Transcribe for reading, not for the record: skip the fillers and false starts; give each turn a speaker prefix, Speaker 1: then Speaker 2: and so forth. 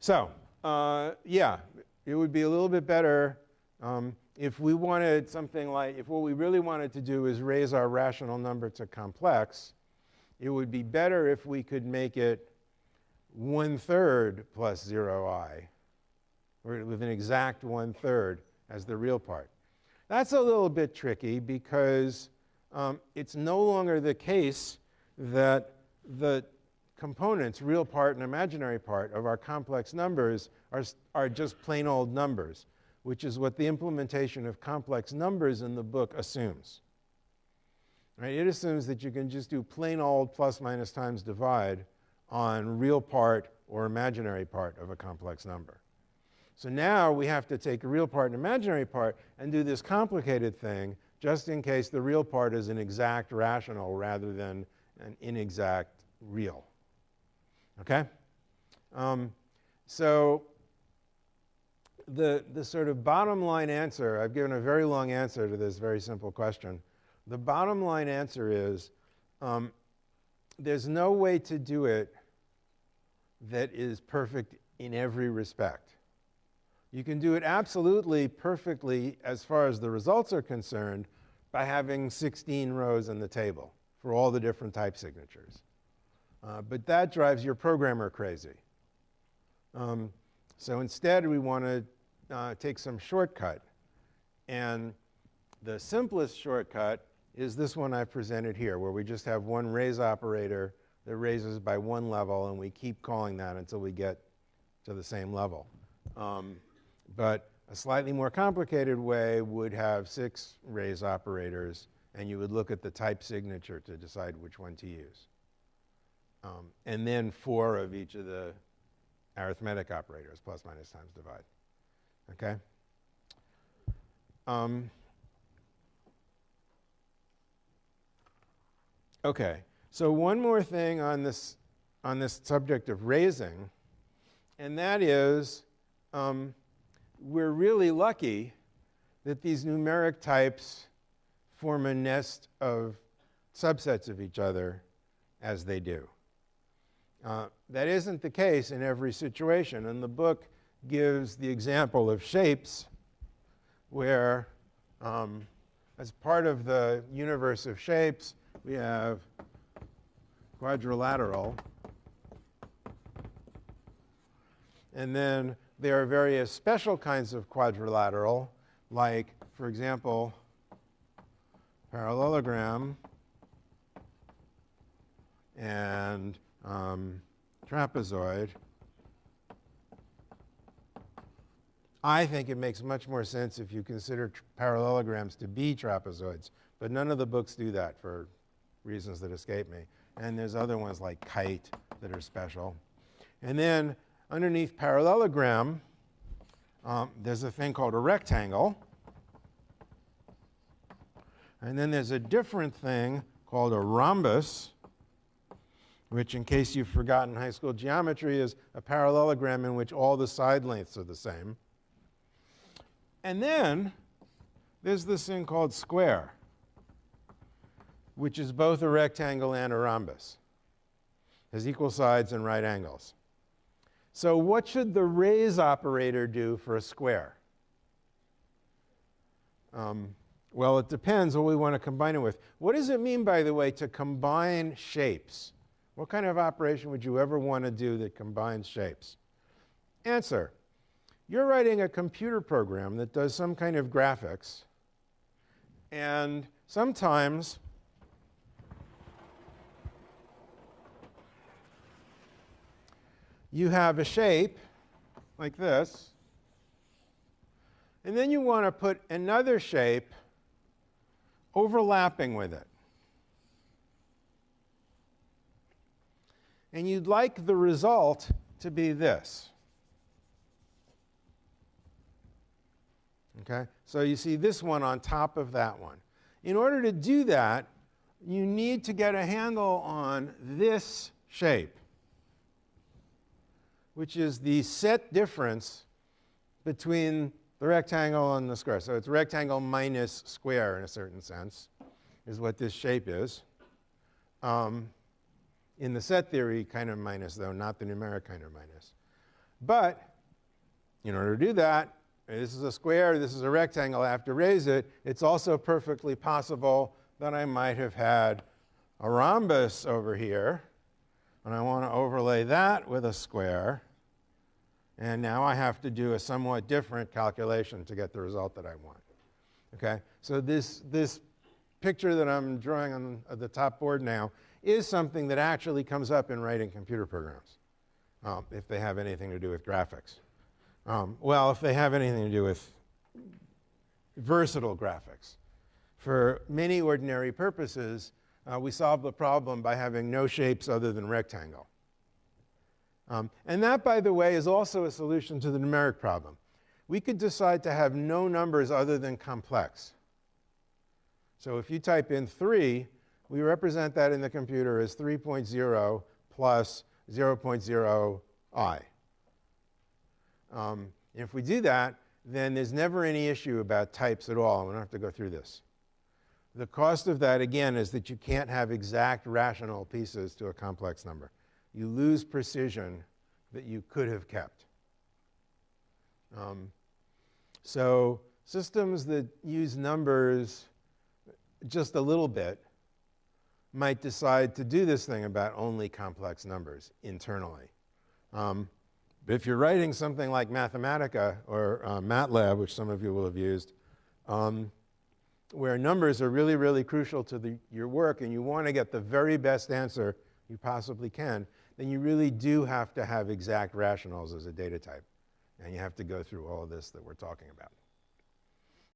Speaker 1: So yeah, it would be a little bit better if we wanted something like, if what we really wanted to do is raise our rational number to complex, it would be better if we could make it 1/3 plus 0I, or with an exact 1/3 as the real part. That's a little bit tricky because it's no longer the case that the components, real part and imaginary part, of our complex numbers are just plain old numbers, which is what the implementation of complex numbers in the book assumes. Right? It assumes that you can just do plain old plus, minus, times, divide on real part or imaginary part of a complex number. So now we have to take a real part and imaginary part and do this complicated thing just in case the real part is an exact rational rather than an inexact real. Okay? So the sort of bottom line answer, I've given a very long answer to this very simple question. The bottom line answer is there's no way to do it that is perfect in every respect. You can do it absolutely perfectly as far as the results are concerned by having 16 rows in the table for all the different type signatures. But that drives your programmer crazy. So instead, we want to take some shortcut. And the simplest shortcut is this one I presented here, where we just have one raise operator that raises by one level, and we keep calling that until we get to the same level. But a slightly more complicated way would have 6 raise operators, and you would look at the type signature to decide which one to use. And then 4 of each of the arithmetic operators, plus, minus, times, divide. Okay? Okay, so one more thing on this subject of raising, and that is we're really lucky that these numeric types form a nest of subsets of each other as they do. That isn't the case in every situation, and the book gives the example of shapes where, as part of the universe of shapes, we have quadrilateral, and then there are various special kinds of quadrilateral, like, for example, parallelogram and trapezoid. I think it makes much more sense if you consider parallelograms to be trapezoids, but none of the books do that for reasons that escape me. And there's other ones like kite that are special. And then underneath parallelogram, there's a thing called a rectangle. And then there's a different thing called a rhombus, which, in case you've forgotten high school geometry, is a parallelogram in which all the side lengths are the same. And then there's this thing called square, which is both a rectangle and a rhombus. It has equal sides and right angles. So what should the raise operator do for a square? Well, it depends what we want to combine it with. What does it mean, by the way, to combine shapes? What kind of operation would you ever want to do that combines shapes? Answer. You're writing a computer program that does some kind of graphics, and sometimes you have a shape like this, and then you want to put another shape overlapping with it. And you'd like the result to be this. Okay? So you see this one on top of that one. In order to do that, you need to get a handle on this shape, which is the set difference between the rectangle and the square. So it's rectangle minus square, in a certain sense, is what this shape is. In the set theory kind of minus, though, not the numeric kind of minus. But in order to do that, this is a square, this is a rectangle, I have to raise it. It's also perfectly possible that I might have had a rhombus over here, and I want to overlay that with a square. And now I have to do a somewhat different calculation to get the result that I want. Okay? So this picture that I'm drawing on the top board now is something that actually comes up in writing computer programs, if they have anything to do with graphics. Well, if they have anything to do with versatile graphics. For many ordinary purposes, we solve the problem by having no shapes other than rectangle. And that, by the way, is also a solution to the numeric problem. We could decide to have no numbers other than complex. So if you type in 3, we represent that in the computer as 3.0 plus 0.0i. If we do that, then there's never any issue about types at all. We don't have to go through this. The cost of that, again, is that you can't have exact rational pieces to a complex number. You lose precision that you could have kept. So systems that use numbers just a little bit might decide to do this thing about only complex numbers internally. But if you're writing something like Mathematica or MATLAB, which some of you will have used, where numbers are really, really crucial to your work and you want to get the very best answer you possibly can, then you really do have to have exact rationals as a data type. And you have to go through all of this that we're talking about.